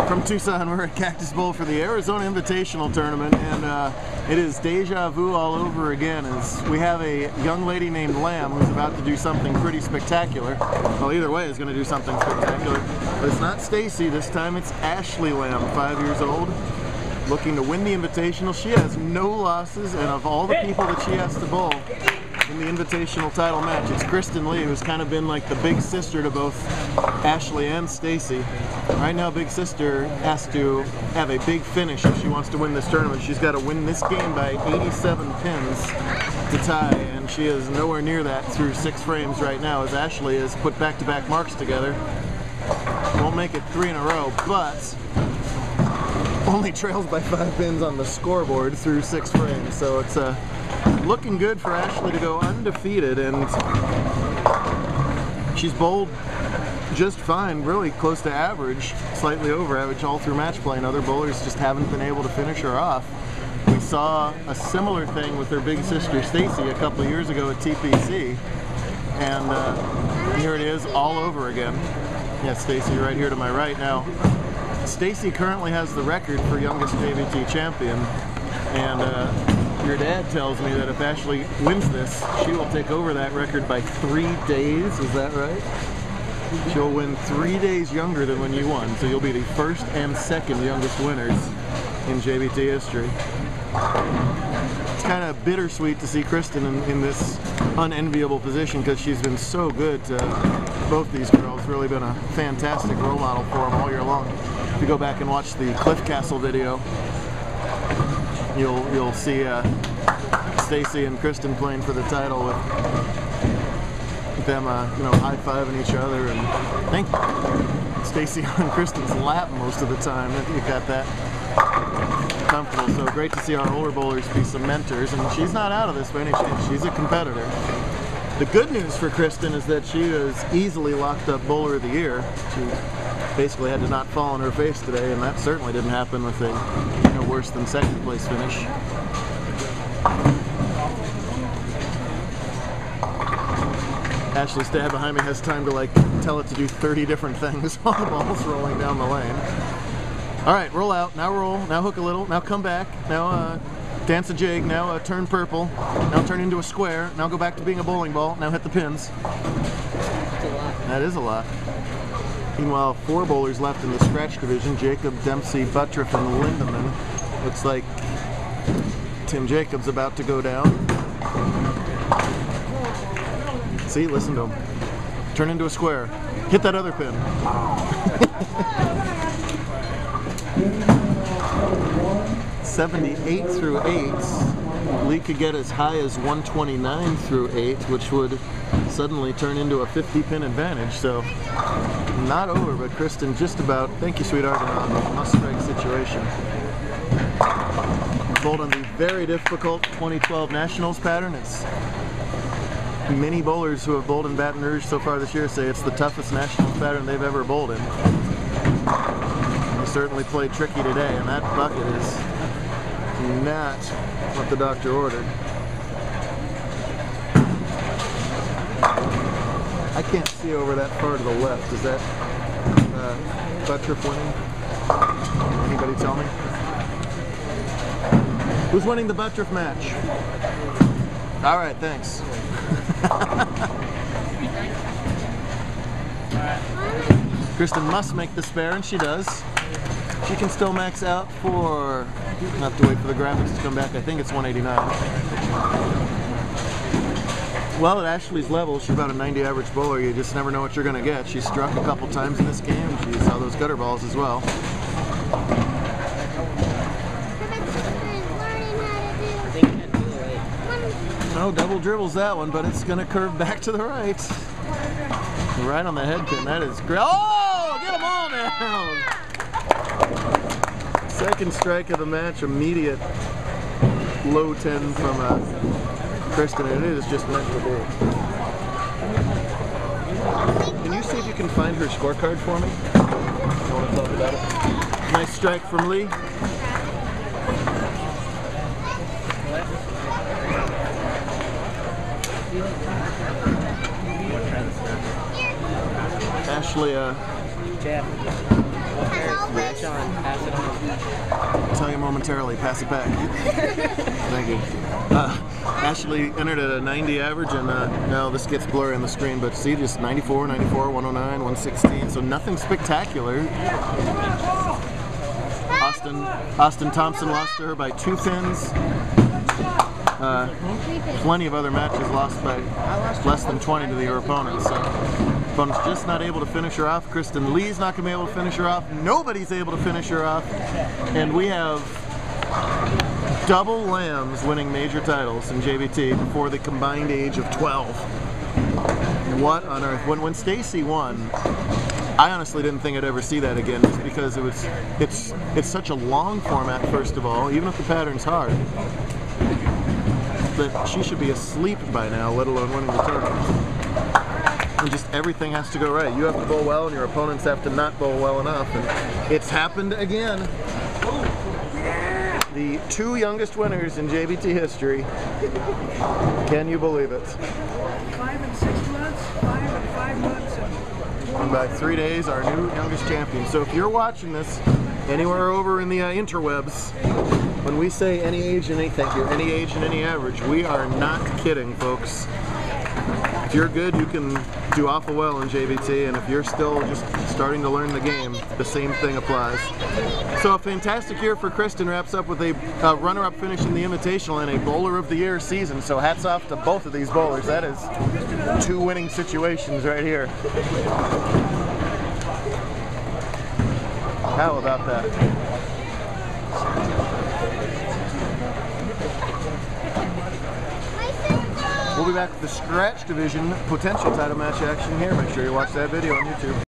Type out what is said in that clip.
From Tucson, we're at Cactus Bowl for the Arizona Invitational Tournament, and it is deja vu all over again as we have a young lady named Lamb who's about to do something pretty spectacular. Well, either way is going to do something spectacular, but it's not Stacy this time, it's Ashley Lamb, 5 years old, looking to win the Invitational. She has no losses, and of all the people that she has to bowl in the Invitational title match, it's Kristen Lee, who's kind of been like the big sister to both Ashley and Stacy. Right now, Big Sister has to have a big finish if she wants to win this tournament. She's got to win this game by 87 pins to tie, and she is nowhere near that through 6 frames right now, as Ashley has put back-to-back marks together. Won't make it 3 in a row, but only trails by 5 pins on the scoreboard through 6 frames, so it's looking good for Ashley to go undefeated, and she's bowled just fine, really close to average, slightly over average all through match play, and other bowlers just haven't been able to finish her off. We saw a similar thing with her big sister Stacy a couple of years ago at TPC, and here it is all over again. Yeah, Stacy right here to my right now. Stacy currently has the record for youngest JBT champion, and your dad tells me that if Ashley wins this, she will take over that record by 3 days. Is that right? She'll win 3 days younger than when you won, so you'll be the first and second youngest winners in JBT history. It's kind of bittersweet to see Kristen in this unenviable position because she's been so good to both these girls. Really been a fantastic role model for them all year long. If you go back and watch the Cliff Castle video, you'll see Stacy and Kristen playing for the title with them, you know, high-fiving each other, and I think Stacy on Kristen's lap most of the time. You got that comfortable. So great to see our older bowlers be some mentors, and she's not out of this by any chance. She's a competitor. The good news for Kristen is that she is easily locked up Bowler of the Year. She basically had to not fall on her face today, and that certainly didn't happen with a worse than second place finish. Ashley's dad behind me has time to like tell it to do 30 different things while the ball's rolling down the lane. All right, roll out, now roll, now hook a little, now come back, now dance a jig, now turn purple, now turn into a square, now go back to being a bowling ball, now hit the pins. That's a lot. That is a lot. Meanwhile, 4 bowlers left in the scratch division: Jacob, Dempsey, Buttriff, and Lindemann. Looks like Tim Jacobs about to go down. See, listen to him. Turn into a square. Hit that other pin. 78 through 8. Lee could get as high as 129 through 8, which would suddenly turn into a 50-pin advantage. So, not over, but Kristen just about, thank you, sweetheart, in a must-strike situation. Bowled on the very difficult 2012 Nationals pattern. It's many bowlers who have bowled in Baton Rouge so far this year say it's the toughest Nationals pattern they've ever bowled in. They certainly played tricky today, and that bucket is not what the doctor ordered. I can't see over that far to the left. Is that Buttriff winning? Anybody tell me? Who's winning the Buttriff match? All right, thanks. Kristen must make the spare, and she does. She can still max out for, not have to wait for the graphics to come back, I think it's 189. Well, at Ashley's level, she's about a 90 average bowler. You just never know what you're going to get. She struck a couple times in this game. She saw those gutter balls as well. No, double dribbles that one, but it's going to curve back to the right. Right on the head pin. That is great. Oh, get them all now! Second strike of the match, immediate low 10 from Kristen, and it is just meant to be. Can you see if you can find her scorecard for me? I want to talk about it. Nice strike from Lee. Ashley Sean, pass it on. I'll tell you momentarily. Pass it back. Thank you. Ashley entered at a 90 average, and now this gets blurry on the screen, but see, just 94, 94, 109, 116, so nothing spectacular. Austin Thompson lost to her by 2 pins. Plenty of other matches lost by less than 20 to your opponents. So opponent's just not able to finish her off. Kristen Lee's not going to be able to finish her off. Nobody's able to finish her off. And we have double Lambs winning major titles in JBT before the combined age of 12. What on earth? When Stacy won, I honestly didn't think I'd ever see that again, just because it's such a long format, first of all, even if the pattern's hard. That she should be asleep by now, let alone winning the tournament. And just everything has to go right. You have to bowl well, and your opponents have to not bowl well enough. And it's happened again. The 2 youngest winners in JBT history. Can you believe it? 5 and 6 months, 5 and 5 months. And by 3 days, our new youngest champion. So if you're watching this anywhere over in the interwebs, when we say any age and any age and any average, we are not kidding, folks. If you're good, you can do awful well in JBT, and if you're still just starting to learn the game, the same thing applies. So a fantastic year for Kristen wraps up with a runner-up finish in the Invitational and a Bowler of the Year season. So hats off to both of these bowlers. That is 2 winning situations right here. How about that? We'll be back with the Scratch Division potential title match action here. Make sure you watch that video on YouTube.